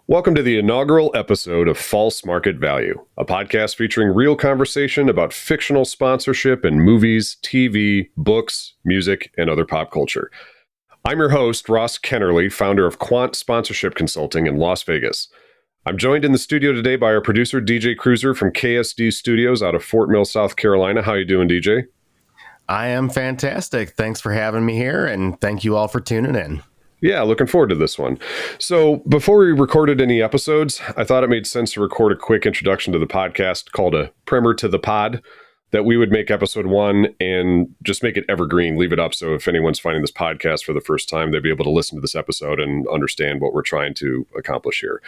Welcome to the inaugural episode of False Market Value, a podcast featuring real conversation about fictional sponsorship in movies, TV, books, music, and other pop culture. I'm your host, Ross Kennerly, founder of Quant Sponsorship Consulting in Las Vegas. I'm joined in the studio today by our producer, DJ Cruiser from KSD Studios out of Fort Mill, South Carolina. How you doing, DJ? I am fantastic. Thanks for having me here, and thank you all for tuning in. Yeah, looking forward to this one. So before we recorded any episodes, I thought it made sense to record a quick introduction to the podcast called a primer to the pod, that we would make episode 1 and just make it evergreen, leave it up. So if anyone's finding this podcast for the first time, they'd be able to listen to this episode and understand what we're trying to accomplish here.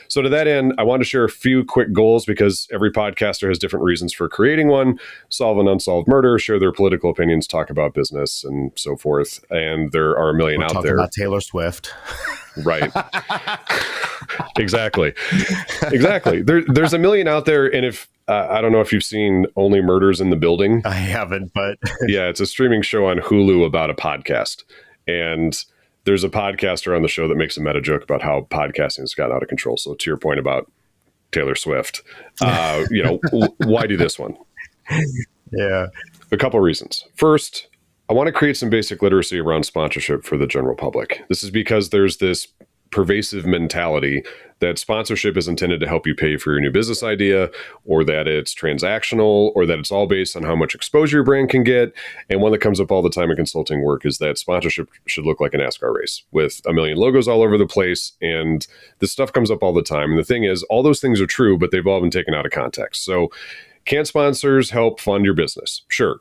So to that end, I wanted to share a few quick goals because every podcaster has different reasons for creating one: solve an unsolved murder, share their political opinions, talk about business, and so forth. And there are a million out there. About Taylor Swift. Right. Exactly. There's a million out there. And if I don't know if you've seen Only Murders in the Building. I haven't, but yeah, it's a streaming show on Hulu about a podcast. And there's a podcaster on the show that makes a meta joke about how podcasting has gotten out of control. So to your point about Taylor Swift, why do this one? Yeah. A couple of reasons. First, I want to create some basic literacy around sponsorship for the general public. This is because there's this pervasive mentality that sponsorship is intended to help you pay for your new business idea, or that it's transactional, or that it's all based on how much exposure your brand can get. And one that comes up all the time in consulting work is that sponsorship should look like a NASCAR race with a million logos all over the place. And this stuff comes up all the time. And the thing is, all those things are true, but they've all been taken out of context. So can sponsors help fund your business? Sure.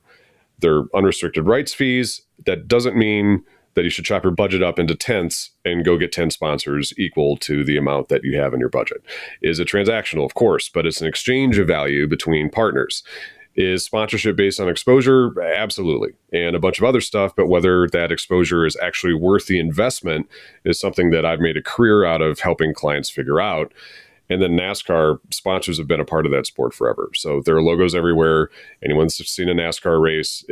They're unrestricted rights fees. That doesn't mean that you should chop your budget up into tenths and go get 10 sponsors equal to the amount that you have in your budget. Is it transactional? Of course, but it's an exchange of value between partners. Is sponsorship based on exposure? Absolutely. And a bunch of other stuff, but whether that exposure is actually worth the investment is something that I've made a career out of helping clients figure out. And then NASCAR sponsors have been a part of that sport forever. So there are logos everywhere. Anyone's seen a NASCAR race,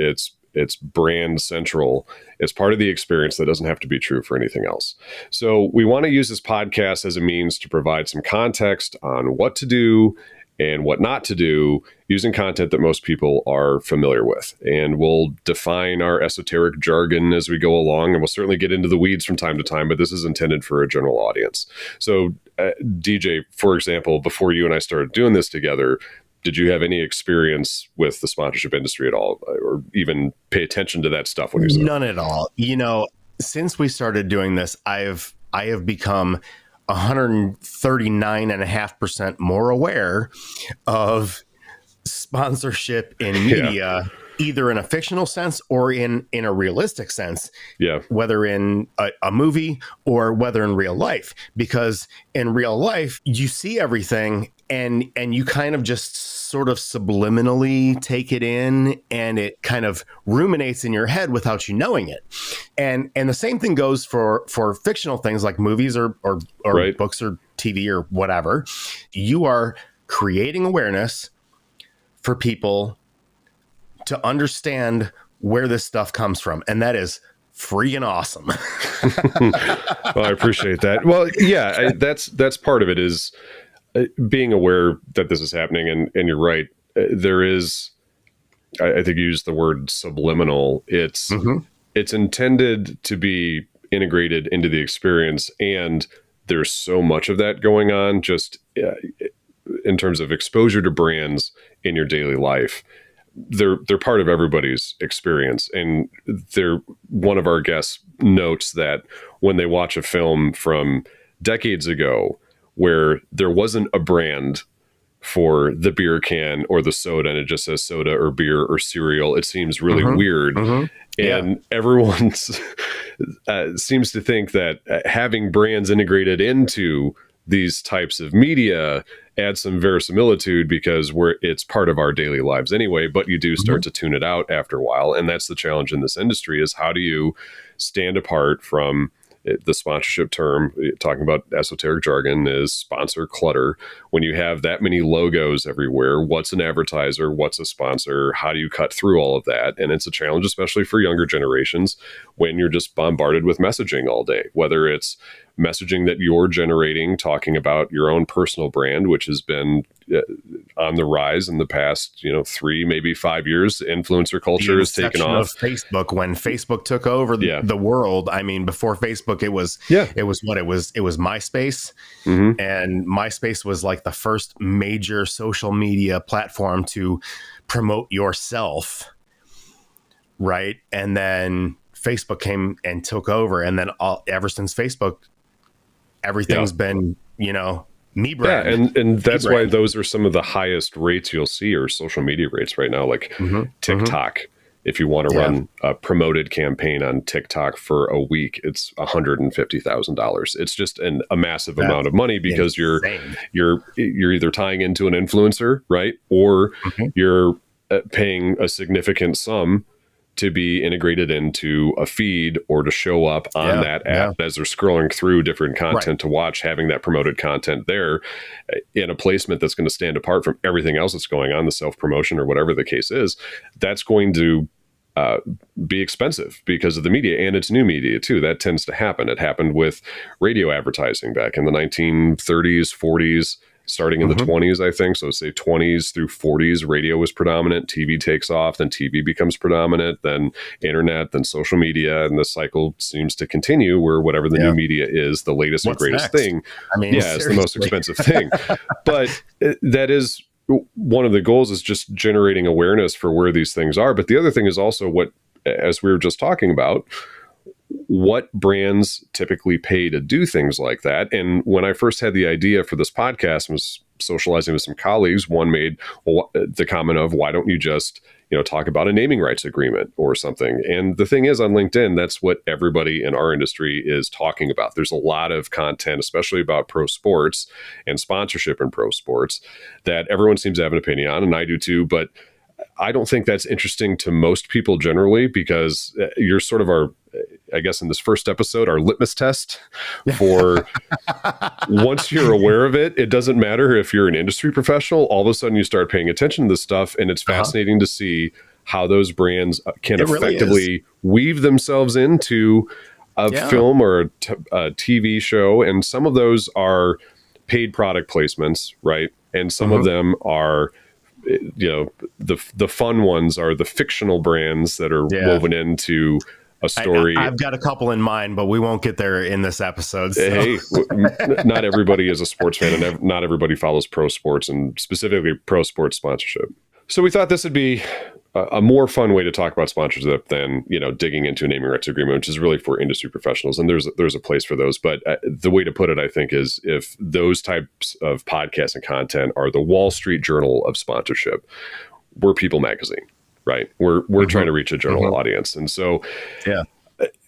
it's brand central. It's part of the experience that doesn't have to be true for anything else. So we want to use this podcast as a means to provide some context on what to do and what not to do using content that most people are familiar with. And we'll define our esoteric jargon as we go along, and we'll certainly get into the weeds from time to time, but this is intended for a general audience. So DJ, for example, before you and I started doing this together, did you have any experience with the sponsorship industry at all, or even pay attention to that stuff when you started? None at all. Since we started doing this, I have become 139.5% more aware of sponsorship in media, either in a fictional sense or in a realistic sense. Yeah. Whether in a movie or whether in real life, because in real life, you see everything and you kind of just sort of subliminally take it in, and it kind of ruminates in your head without you knowing it. And the same thing goes for fictional things like movies or right. books or TV or whatever. You are creating awareness for people to understand where this stuff comes from. And that is freaking awesome. Well, I appreciate that. Well, yeah, that's part of it, is being aware that this is happening. And you're right. There is, I think you used the word subliminal. It's intended to be integrated into the experience. And there's so much of that going on just in terms of exposure to brands in your daily life. They're part of everybody's experience. And one of our guests notes that when they watch a film from decades ago where there wasn't a brand for the beer can or the soda, and it just says soda or beer or cereal, it seems really weird. And everyone seems to think that having brands integrated into these types of media adds some verisimilitude because it's part of our daily lives anyway, but you do start to tune it out after a while. And that's the challenge in this industry, is how do you stand apart from the sponsorship term, talking about esoteric jargon, is sponsor clutter. When you have that many logos everywhere, what's an advertiser? What's a sponsor? How do you cut through all of that? And it's a challenge, especially for younger generations, when you're just bombarded with messaging all day, whether it's messaging that you're generating, talking about your own personal brand, which has been on the rise in the past, 3, maybe 5 years. Influencer culture has taken off. Of Facebook, when Facebook took over the world. I mean, before Facebook, it was MySpace, and MySpace was like the first major social media platform to promote yourself, right? And then Facebook came and took over, and then ever since Facebook, everything's been, me brand. Yeah, and that's why those are some of the highest rates you'll see, or social media rates right now, like TikTok. If you want to run a promoted campaign on TikTok for a week, it's $150,000. It's just a massive amount of money, because you're either tying into an influencer, right, or you're paying a significant sum to be integrated into a feed, or to show up on that app as they're scrolling through different content to watch, having that promoted content there in a placement that's going to stand apart from everything else that's going on, the self-promotion or whatever the case is. That's going to be expensive because of the media, and it's new media too. That tends to happen. It happened with radio advertising back in the 1930s, 40s, starting in the 20s, I think. So say 20s through 40s, radio was predominant. TV takes off, then TV becomes predominant, then internet, then social media. And the cycle seems to continue where whatever the new media is, the latest and greatest thing. I mean, it's the most expensive thing. But that is one of the goals, is just generating awareness for where these things are. But the other thing is also what, as we were just talking about, what brands typically pay to do things like that. And when I first had the idea for this podcast and was socializing with some colleagues, one made the comment of, why don't you just, talk about a naming rights agreement or something? And the thing is, on LinkedIn, that's what everybody in our industry is talking about. There's a lot of content, especially about pro sports and sponsorship in pro sports, that everyone seems to have an opinion on, and I do too. But I don't think that's interesting to most people generally, because you're sort of I guess in this first episode, our litmus test for once you're aware of it, it doesn't matter if you're an industry professional, all of a sudden you start paying attention to this stuff. And it's fascinating to see how those brands can effectively weave themselves into a film or a TV show. And some of those are paid product placements, right? And some of them are, the fun ones are the fictional brands that are woven into a story. I've got a couple in mind, but we won't get there in this episode. So. Hey, not everybody is a sports fan, and not everybody follows pro sports, and specifically pro sports sponsorship. So we thought this would be a more fun way to talk about sponsorship than, digging into a naming rights agreement, which is really for industry professionals. And there's a place for those. But the way to put it, I think, is if those types of podcasts and content are the Wall Street Journal of sponsorship, we're People Magazine, right? We're trying to reach a general audience. And so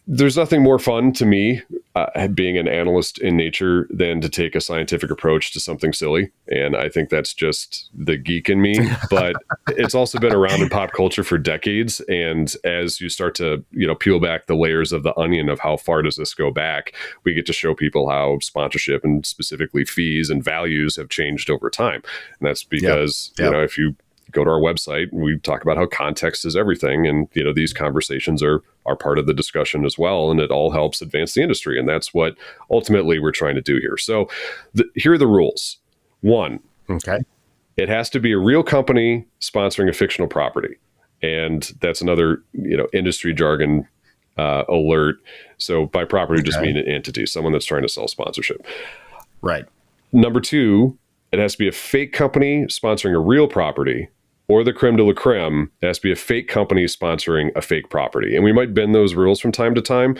there's nothing more fun to me, being an analyst in nature, than to take a scientific approach to something silly. And I think that's just the geek in me. But it's also been around in pop culture for decades. And as you start to, peel back the layers of the onion of how far does this go back, we get to show people how sponsorship, and specifically fees and values, have changed over time. And that's because, if you go to our website, we talk about how context is everything. And, these conversations are part of the discussion as well. And it all helps advance the industry. And that's what ultimately we're trying to do here. So here are the rules. 1, it has to be a real company sponsoring a fictional property. And that's another, industry jargon alert. So by property, just mean an entity, someone that's trying to sell sponsorship. Right. Number 2, it has to be a fake company sponsoring a real property, or the creme de la creme, it has to be a fake company sponsoring a fake property. And we might bend those rules from time to time.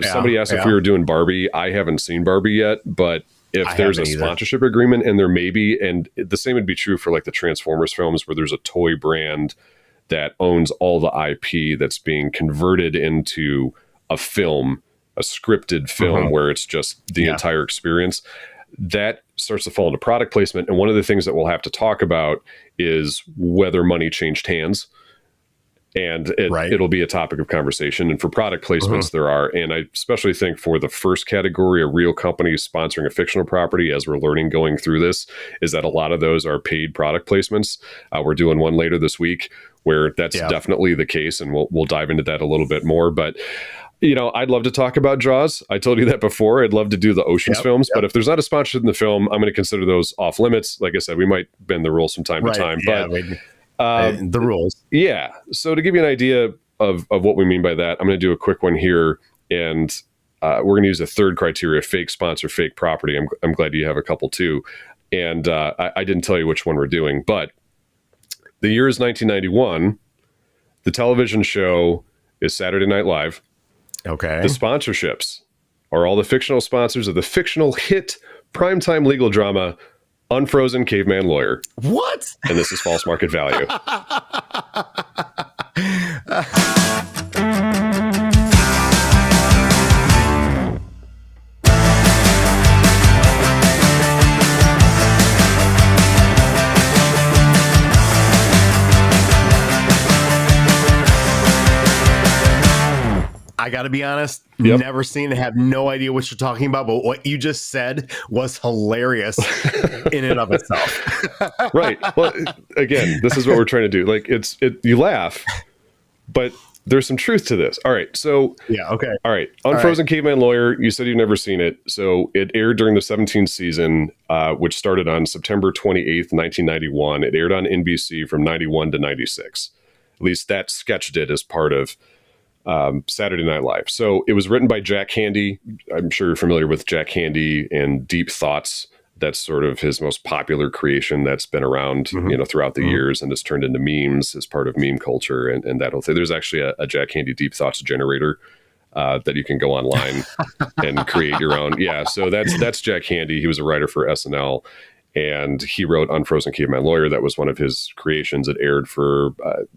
Somebody asked if we were doing Barbie. I haven't seen Barbie yet, but if there's a sponsorship agreement, and there may be, and the same would be true for like the Transformers films, where there's a toy brand that owns all the IP that's being converted into a film, a scripted film, where it's just the entire experience. That starts to fall into product placement. And one of the things that we'll have to talk about is whether money changed hands. And it'll be a topic of conversation. And for product placements, there are. And I especially think for the first category, a real company sponsoring a fictional property, as we're learning going through this, is that a lot of those are paid product placements. We're doing one later this week where that's definitely the case. And we'll dive into that a little bit more. But I'd love to talk about Jaws. I told you that before. I'd love to do the Ocean's films, but if there's not a sponsorship in the film, I'm going to consider those off limits. Like I said, we might bend the rules from time to time, but the rules. Yeah. So to give you an idea of what we mean by that, I'm going to do a quick one here, and we're going to use a third criteria: fake sponsor, fake property. I'm glad you have a couple too, and I didn't tell you which one we're doing, but the year is 1991. The television show is Saturday Night Live. Okay. The sponsorships are all the fictional sponsors of the fictional hit primetime legal drama Unfrozen, Caveman, Lawyer. What? And this is false market value. I got to be honest, never seen it, have no idea what you're talking about, but what you just said was hilarious in and of itself. Right. Well, again, this is what we're trying to do. Like you laugh, but there's some truth to this. All right. So, okay. All right. Unfrozen Caveman Lawyer, you said you've never seen it. So it aired during the 17th season, which started on September 28th, 1991. It aired on NBC from 91 to 96. At least that sketch did as part of Saturday Night Live. So it was written by Jack Handey. I'm sure you're familiar with Jack Handey and Deep Thoughts. That's sort of his most popular creation that's been around, throughout the years, and has turned into memes as part of meme culture and that whole thing. There's actually a Jack Handey Deep Thoughts generator that you can go online and create your own. Yeah, so that's Jack Handey. He was a writer for SNL, and he wrote Unfrozen Caveman Lawyer. That was one of his creations. It aired for,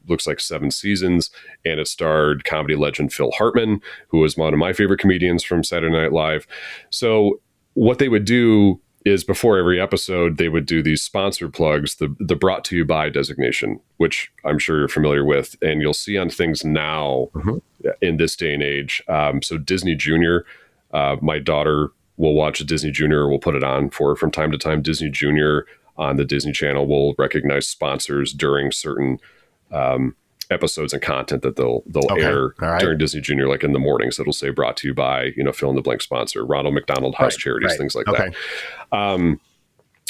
looks like 7 seasons, and it starred comedy legend Phil Hartman, who was one of my favorite comedians from Saturday Night Live. So what they would do is before every episode, they would do these sponsor plugs, the brought to you by designation, which I'm sure you're familiar with, and you'll see on things now in this day and age. So Disney Junior, my daughter will watch Disney Junior. We'll put it on for her from time to time. Disney Junior on the Disney Channel will recognize sponsors during certain episodes and content that they'll air during Disney Junior, like in the mornings. It'll say brought to you by, fill in the blank sponsor, Ronald McDonald House Charities, things like that.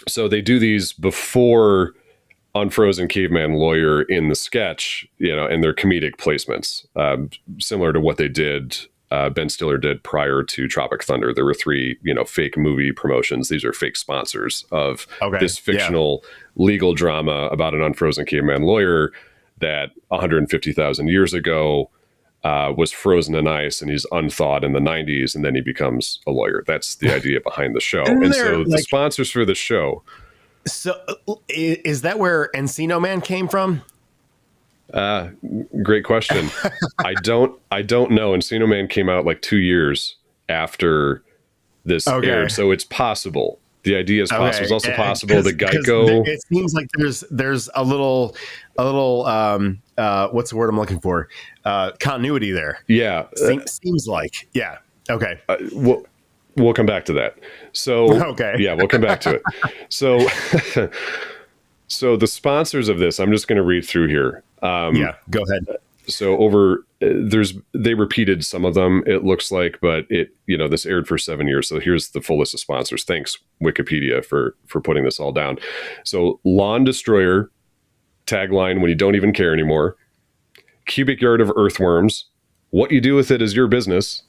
So they do these before Unfrozen Caveman Lawyer in the sketch, and their comedic placements, similar to what they did. Ben Stiller did prior to Tropic Thunder. There were 3, fake movie promotions. These are fake sponsors of this fictional legal drama about an unfrozen caveman lawyer that 150,000 years ago was frozen in ice, and he's unthawed in the 90s, and then he becomes a lawyer. That's the idea behind the show. And so the sponsors for the show. So is that where Encino Man came from? Great question. I don't know. Encino Man came out like 2 years after this aired, so it's possible. The idea is possible. It's also possible that Geico. It seems like there's a little what's the word I'm looking for? Continuity there. Yeah, seems like Okay. We'll come back to that. So yeah, we'll come back to it. So. So the sponsors of this, I'm just going to read through here. Go ahead. So they repeated some of them, it looks like, but this aired for 7 years. So here's the full list of sponsors. Thanks, Wikipedia, for putting this all down. So Lawn Destroyer, tagline, when you don't even care anymore. Cubic Yard of Earthworms, what you do with it is your business.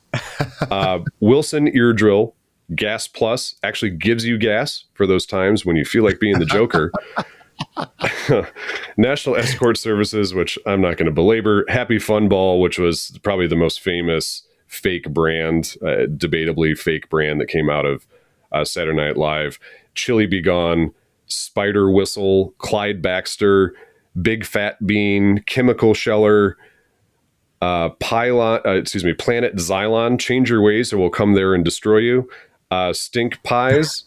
Wilson Ear Drill, Gas Plus, actually gives you gas for those times when you feel like being the Joker. National Escort Services, which I'm not going to belabor. Happy Fun Ball, which was probably the most famous fake brand, debatably fake brand that came out of Saturday Night Live. Chili Be Gone, Spider Whistle, Clyde Baxter, Big Fat Bean, Chemical Sheller, Planet Xylon, Change Your Ways or We'll Come There and Destroy You, Stink Pies.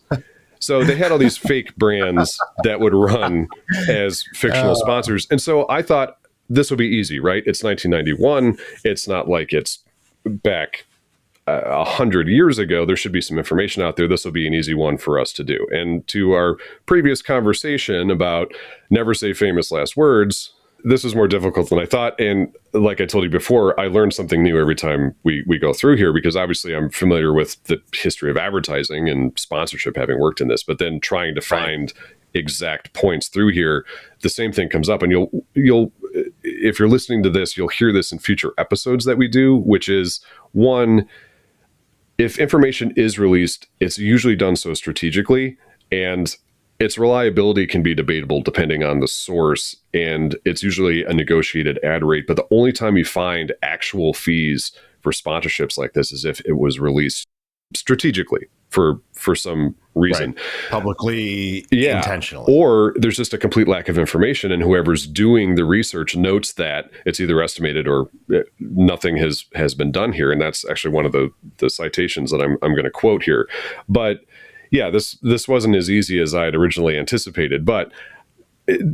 So they had all these fake brands that would run as fictional sponsors. And so I thought this would be easy, right? It's 1991. It's not like it's back 100 years ago. There should be some information out there. This will be an easy one for us to do. And to our previous conversation about never say famous last words, this was more difficult than I thought. And like I told you before, I learned something new every time we go through here, because obviously I'm familiar with the history of advertising and sponsorship, having worked in this, but then trying to find exact points through here, the same thing comes up. And you'll if you're listening to this, you'll hear this in future episodes that we do, which is, one, if information is released, it's usually done so strategically, and its reliability can be debatable depending on the source, and it's usually a negotiated ad rate. But the only time you find actual fees for sponsorships like this is if it was released strategically for some reason, publicly, intentionally, or there's just a complete lack of information, and whoever's doing the research notes that it's either estimated or nothing has been done here. And that's actually one of the citations that I'm going to quote here. But yeah, this wasn't as easy as I had originally anticipated, but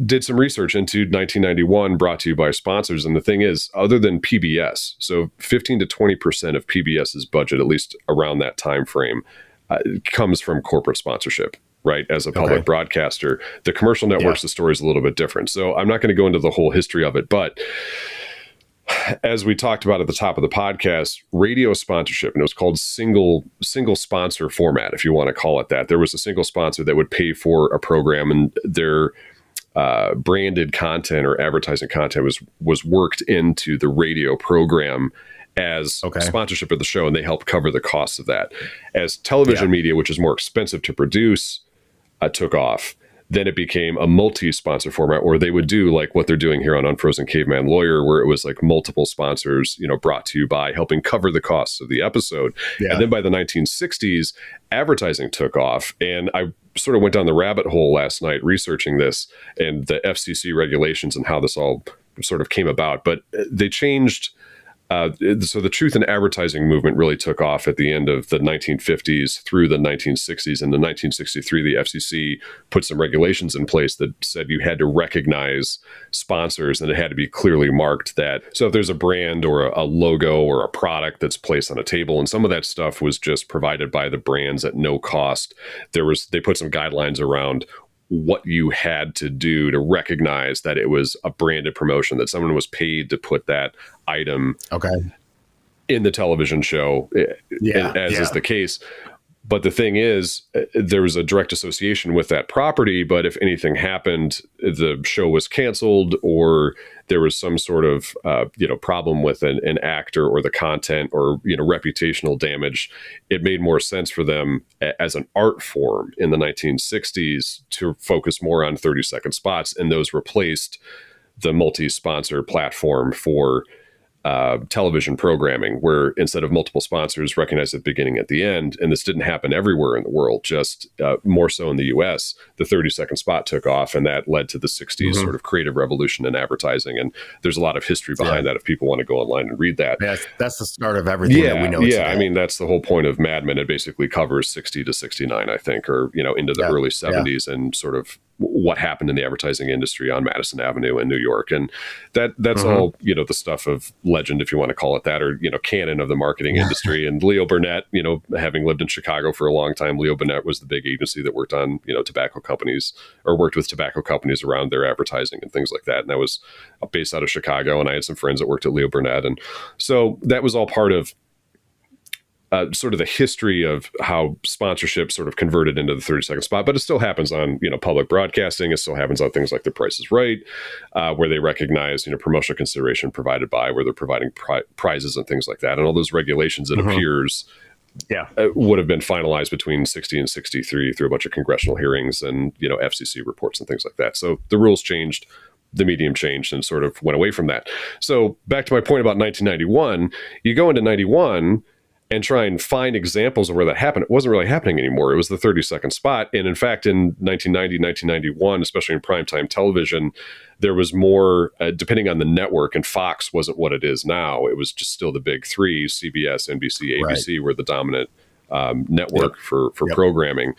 did some research into 1991, brought to you by sponsors. And the thing is, other than PBS, so 15 to 20% of PBS's budget, at least around that time frame, comes from corporate sponsorship, right? As a public broadcaster, the commercial networks, the story is a little bit different. So I'm not going to go into the whole history of it, but as we talked about at the top of the podcast, radio sponsorship, and it was called single sponsor format, if you want to call it that. There was a single sponsor that would pay for a program, and their branded content or advertising content was worked into the radio program as sponsorship of the show, and they help cover the costs of that. As television media, which is more expensive to produce, took off, then it became a multi-sponsor format, where they would do like what they're doing here on Unfrozen Caveman Lawyer, where it was like multiple sponsors, brought to you by, helping cover the costs of the episode. And then by the 1960s, advertising took off. And I sort of went down the rabbit hole last night researching this and the FCC regulations and how this all sort of came about. But they changed. So the truth in advertising movement really took off at the end of the 1950s through the 1960s. In the 1963, the FCC put some regulations in place that said you had to recognize sponsors, and it had to be clearly marked that. So if there's a brand or a logo or a product that's placed on a table, and some of that stuff was just provided by the brands at no cost, they put some guidelines around what you had to do to recognize that it was a branded promotion, that someone was paid to put that item in the television show, as is the case. But the thing is, there was a direct association with that property, but if anything happened, the show was canceled, or there was some sort of problem with an actor or the content, or reputational damage, it made more sense for them as an art form in the 1960s to focus more on 30-second spots, and those replaced the multi-sponsor platform for television programming, where instead of multiple sponsors recognized at the beginning, at the end, and this didn't happen everywhere in the world, just more so in the US, the 30-second spot took off, and that led to the 60s sort of creative revolution in advertising. And there's a lot of history behind that if people want to go online and read that. That's the start of everything that we know today. I mean, that's the whole point of Mad Men. It basically covers 60 to 69, I think, or into the early 70s, and sort of what happened in the advertising industry on Madison Avenue in New York. And that's all, the stuff of legend, if you want to call it that, or, canon of the marketing industry. And Leo Burnett, having lived in Chicago for a long time, Leo Burnett was the big agency that worked on, tobacco companies, or worked with tobacco companies around their advertising and things like that. And that was based out of Chicago. And I had some friends that worked at Leo Burnett. And so that was all part of sort of the history of how sponsorship sort of converted into the 30-second spot. But it still happens on, public broadcasting. It still happens on things like The Price is Right, where they recognize, promotional consideration provided by, where they're providing prizes and things like that. And all those regulations, it appears, would have been finalized between 60 and 63 through a bunch of congressional hearings and, FCC reports and things like that. So the rules changed, the medium changed, and sort of went away from that. So back to my point about 1991, you go into 91 and try and find examples of where that happened. It wasn't really happening anymore. It was the 30-second spot. And in fact, in 1990, 1991, especially in primetime television, there was more, depending on the network, and Fox wasn't what it is now. It was just still the big three: CBS, NBC, ABC were the dominant network for programming.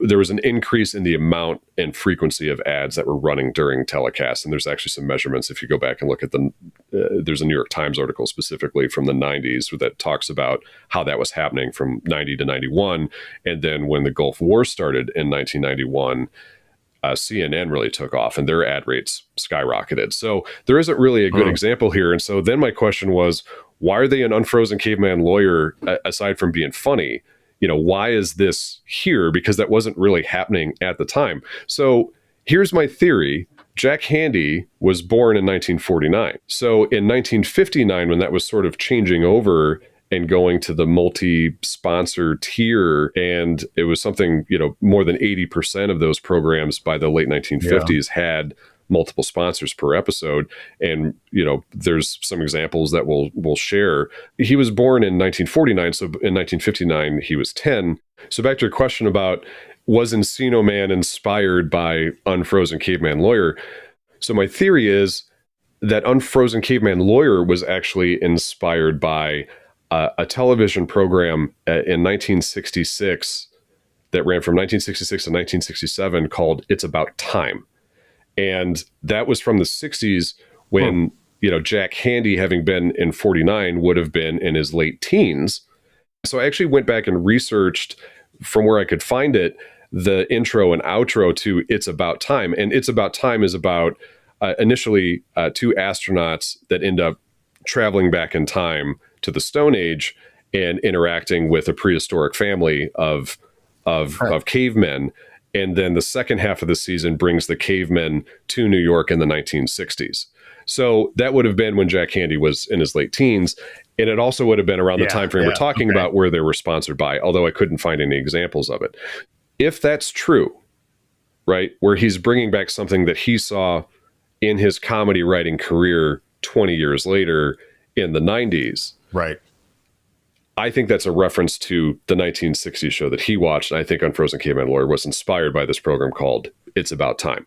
There was an increase in the amount and frequency of ads that were running during telecast. And there's actually some measurements. If you go back and look at there's a New York Times article specifically from the 90s that talks about how that was happening from 90 to 91. And then when the Gulf War started in 1991, CNN really took off and their ad rates skyrocketed. So there isn't really a good example here. And so then my question was, why are they an Unfrozen Caveman Lawyer aside from being funny? Why is this here? Because that wasn't really happening at the time. So here's my theory. Jack Handey was born in 1949. So in 1959, when that was sort of changing over and going to the multi-sponsor tier, and it was something, more than 80% of those programs by the late 1950s had multiple sponsors per episode. And, there's some examples that we'll share. He was born in 1949, so in 1959, he was 10. So back to your question about, was Encino Man inspired by Unfrozen Caveman Lawyer? So my theory is that Unfrozen Caveman Lawyer was actually inspired by a television program in 1966 that ran from 1966 to 1967 called It's About Time. And that was from the 60s when, Jack Handey, having been in 49, would have been in his late teens. So I actually went back and researched from where I could find it, the intro and outro to It's About Time. And It's About Time is about initially two astronauts that end up traveling back in time to the Stone Age and interacting with a prehistoric family of cavemen. And then the second half of the season brings the cavemen to New York in the 1960s. So that would have been when Jack Handey was in his late teens. And it also would have been around the time frame we're talking about where they were sponsored by, although I couldn't find any examples of it. If that's true, right, where he's bringing back something that he saw in his comedy writing career 20 years later in the 90s, right, I think that's a reference to the 1960s show that he watched. And I think Unfrozen Caveman Lawyer was inspired by this program called It's About Time.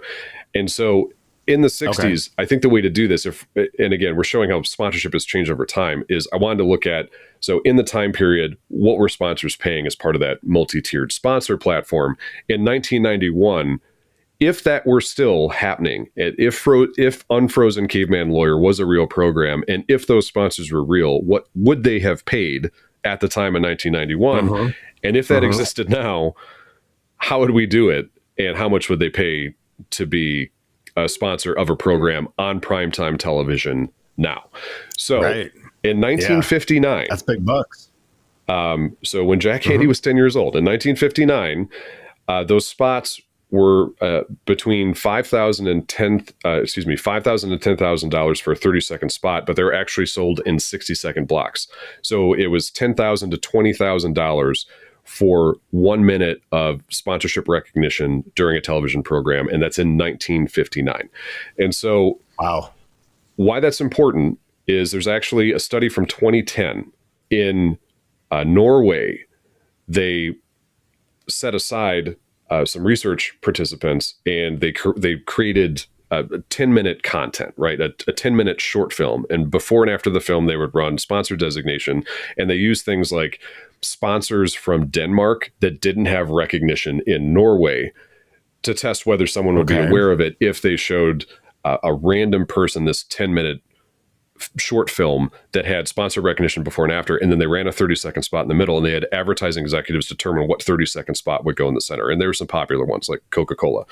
And so in the 60s, I think the way to do this, and again, we're showing how sponsorship has changed over time, is I wanted to look at, so in the time period, what were sponsors paying as part of that multi-tiered sponsor platform? In 1991, if that were still happening, if Unfrozen Caveman Lawyer was a real program, and if those sponsors were real, what would they have paid at the time in 1991? And if that existed now, how would we do it? And how much would they pay to be a sponsor of a program on primetime television now? So in 1959, that's big bucks. So when Jack Handey was 10 years old, in 1959, those spots were between $5,000 and $10,000 for a 30-second spot, but they're actually sold in 60-second blocks. So it was $10,000 to $20,000 for 1 minute of sponsorship recognition during a television program, and that's in 1959. And so, why that's important is there's actually a study from 2010 in Norway. They set aside some research participants, and they created 10-minute content, right? A 10-minute short film. And before and after the film, they would run sponsor designation. And they use things like sponsors from Denmark that didn't have recognition in Norway to test whether someone would be aware of it if they showed a random person this 10-minute short film that had sponsor recognition before and after, and then they ran a 30-second spot in the middle, and they had advertising executives determine what 30-second spot would go in the center. And there were some popular ones like Coca-Cola.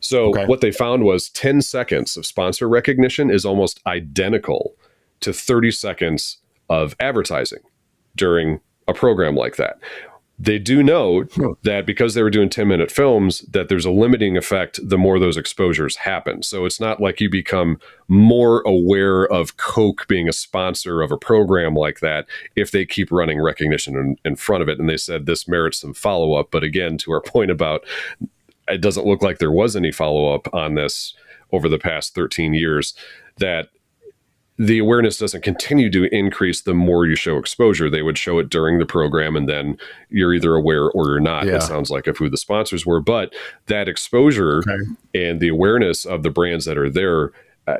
So what they found was 10 seconds of sponsor recognition is almost identical to 30 seconds of advertising during a program like that. They do know that because they were doing 10-minute films, that there's a limiting effect the more those exposures happen. So it's not like you become more aware of Coke being a sponsor of a program like that if they keep running recognition in front of it. And they said this merits some follow-up. But again, to our point about it doesn't look like there was any follow-up on this over the past 13 years, that the awareness doesn't continue to increase the more you show exposure. They would show it during the program, and then you're either aware or you're not. It sounds like of who the sponsors were. But that exposure and the awareness of the brands that are there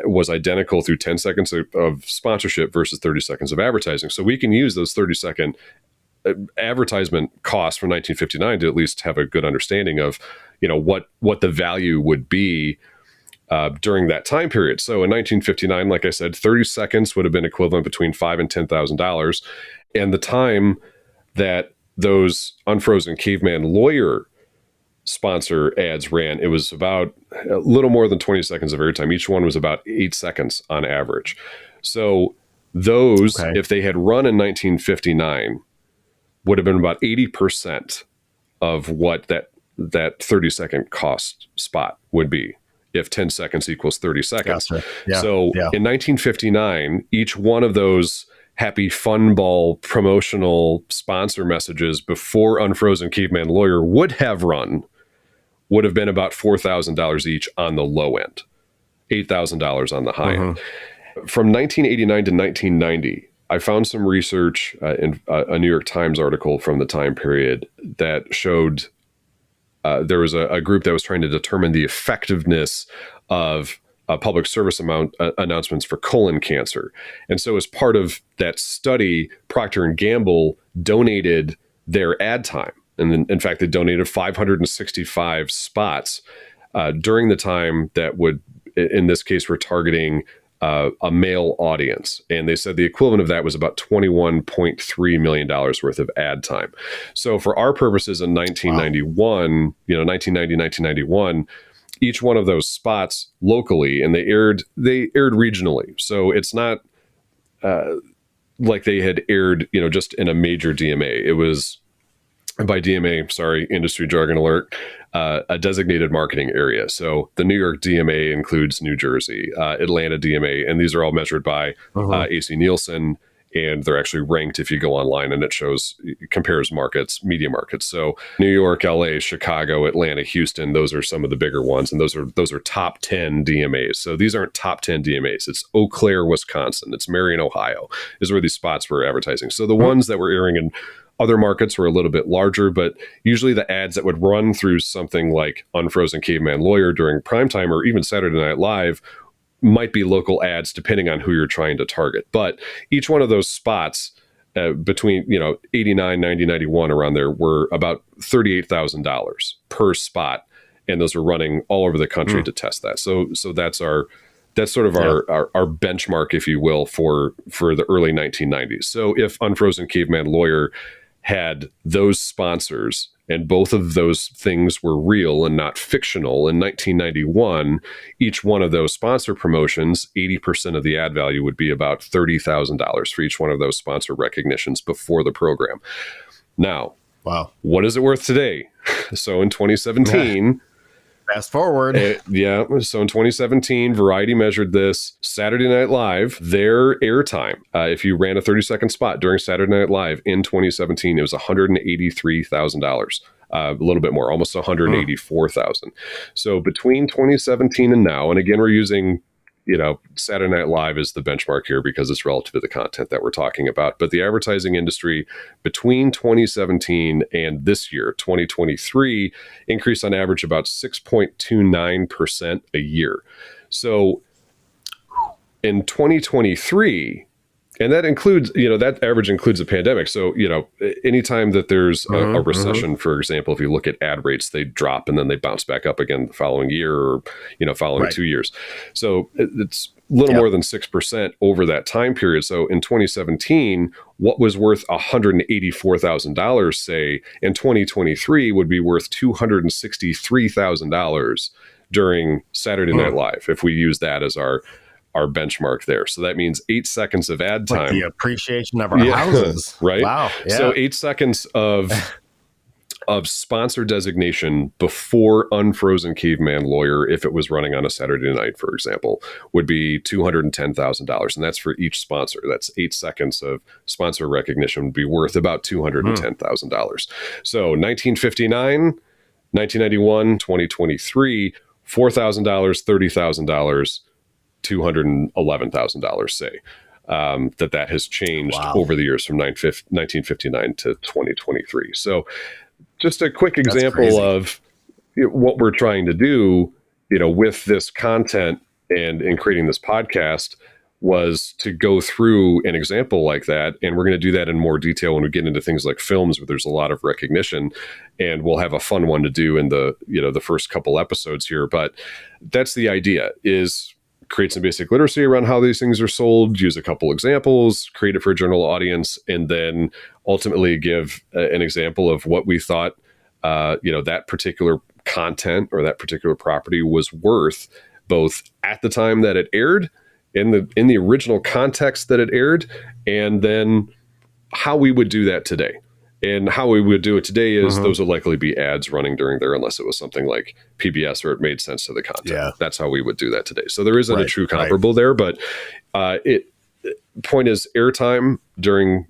was identical through 10 seconds of sponsorship versus 30 seconds of advertising. So we can use those 30-second advertisement costs from 1959 to at least have a good understanding of, what the value would be during that time period. So in 1959, like I said, 30 seconds would have been equivalent between $5,000 and $10,000. And the time that those Unfrozen Caveman Lawyer sponsor ads ran, it was about a little more than 20 seconds of airtime. Each one was about 8 seconds on average. So those, Okay. if they had run in 1959, would have been about 80% of what that 30-second cost spot would be if 10 seconds equals 30 seconds. Gotcha. Yeah. So Yeah. in 1959, each one of those Happy Fun Ball promotional sponsor messages before Unfrozen Caveman Lawyer would have been about $4,000 each on the low end, $8,000 on the high end. From 1989 to 1990, I found some research in a New York Times article from the time period that showed there was a group that was trying to determine the effectiveness of public service announcements for colon cancer. And so as part of that study, Procter & Gamble donated their ad time. And then, in fact, they donated 565 spots during the time that would, in this case, we're targeting a male audience. And they said the equivalent of that was about $21.3 million worth of ad time. So for our purposes in 1991, 1990, 1991, each one of those spots locally, and they aired regionally. So it's not like they had aired, just in a major DMA. It was, by DMA, sorry, industry jargon alert, a designated marketing area. So the New York DMA includes New Jersey, Atlanta DMA, and these are all measured by AC Nielsen, and they're actually ranked if you go online, and it compares markets, media markets. So New York, LA, Chicago, Atlanta, Houston, those are some of the bigger ones, and those are top 10 DMAs. So these aren't top 10 DMAs. It's Eau Claire, Wisconsin. It's Marion, Ohio, is where these spots were advertising. So the ones that were airing in other markets were a little bit larger, but usually the ads that would run through something like Unfrozen Caveman Lawyer during primetime or even Saturday Night Live might be local ads depending on who you're trying to target. But each one of those spots between 89, 90, 91 around there were about $38,000 per spot, and those are running all over the country to test that. So that's sort of our benchmark, if you will, for the early 1990s. So if Unfrozen Caveman Lawyer had those sponsors and both of those things were real and not fictional in 1991, each one of those sponsor promotions, 80% of the ad value would be about $30,000 for each one of those sponsor recognitions before the program. Now, wow, what is it worth today? So in 2017, fast forward. So in 2017, Variety measured this. Saturday Night Live, their airtime, if you ran a 30-second spot during Saturday Night Live in 2017, it was $183,000. A little bit more, almost $184,000. So between 2017 and now, and again, we're using Saturday Night Live is the benchmark here because it's relative to the content that we're talking about. But the advertising industry between 2017 and this year, 2023, increased on average about 6.29% a year. So in 2023, and that includes, that average includes the pandemic. So, anytime that there's a recession, for example, if you look at ad rates, they drop and then they bounce back up again the following year or, following 2 years. So it's a little more than 6% over that time period. So in 2017, what was worth $184,000, say, in 2023 would be worth $263,000 during Saturday Night Live, if we use that as our benchmark there. So that means 8 seconds of ad time. Like the appreciation of our houses. Right? Wow. Yeah. So 8 seconds of sponsor designation before Unfrozen Caveman Lawyer, if it was running on a Saturday night, for example, would be $210,000. And that's for each sponsor. That's 8 seconds of sponsor recognition would be worth about $210,000. So 1959, 1991, 2023, $4,000, $30,000, $211,000, say, that has changed over the years from 1959 to 2023. So just a quick example of what we're trying to do, with this content and in creating this podcast was to go through an example like that. And we're going to do that in more detail when we get into things like films where there's a lot of recognition, and we'll have a fun one to do in the first couple episodes here. But that's the idea, is create some basic literacy around how these things are sold, use a couple examples, create it for a general audience, and then ultimately give an example of what we thought, that particular content or that particular property was worth, both at the time that it aired, in the original context that it aired, and then how we would do that today. And how we would do it today is those would likely be ads running during there, unless it was something like PBS or it made sense to the content. Yeah. That's how we would do that today. So there isn't a true comparable there, but point is, airtime during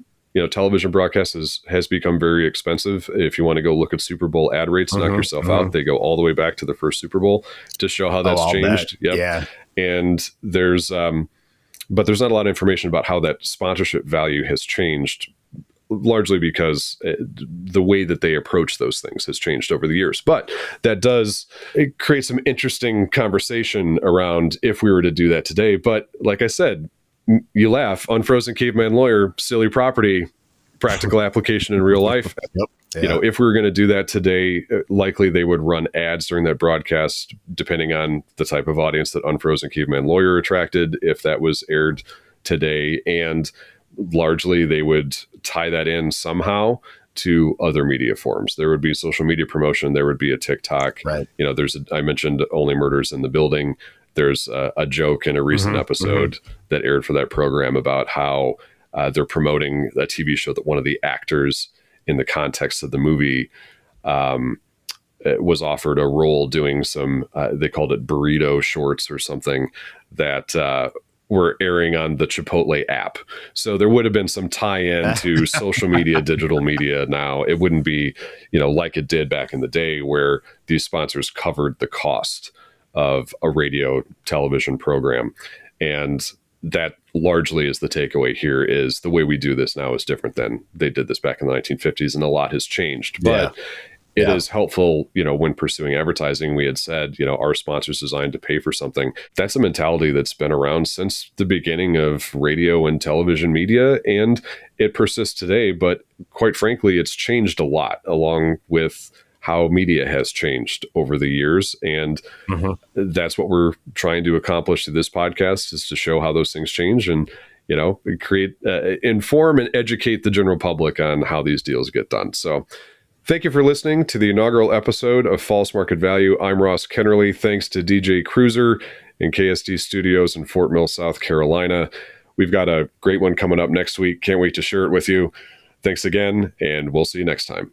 television broadcasts has become very expensive. If you want to go look at Super Bowl ad rates, knock yourself out. They go all the way back to the first Super Bowl to show how that's changed. Yep. Yeah. And there's but there's not a lot of information about how that sponsorship value has changed, largely because the way that they approach those things has changed over the years. But that does create some interesting conversation around if we were to do that today. But like I said, you laugh, Unfrozen, Caveman, Lawyer, silly property, practical application in real life. Yep. Yeah. If we were going to do that today, likely they would run ads during that broadcast, depending on the type of audience that Unfrozen, Caveman, Lawyer attracted, if that was aired today. And largely they would tie that in somehow to other media forms. There would be social media promotion. There would be a TikTok. Right. I mentioned Only Murders in the Building. There's a joke in a recent episode that aired for that program about how they're promoting a TV show that one of the actors in the context of the movie was offered a role doing some, they called it burrito shorts or something that were airing on the Chipotle app. So there would have been some tie-in to social media, digital media now. It wouldn't be, like it did back in the day where these sponsors covered the cost of a radio television program. And that largely is the takeaway here, is the way we do this now is different than they did this back in the 1950s, and a lot has changed. But it is helpful, when pursuing advertising. We had said, our sponsors designed to pay for something. That's a mentality that's been around since the beginning of radio and television media, and it persists today. But quite frankly, it's changed a lot along with how media has changed over the years. And that's what we're trying to accomplish through this podcast, is to show how those things change and, create, inform and educate the general public on how these deals get done. So thank you for listening to the inaugural episode of False Market Value. I'm Ross Kennerly. Thanks to DJ Cruiser in KSD Studios in Fort Mill, South Carolina. We've got a great one coming up next week. Can't wait to share it with you. Thanks again, and we'll see you next time.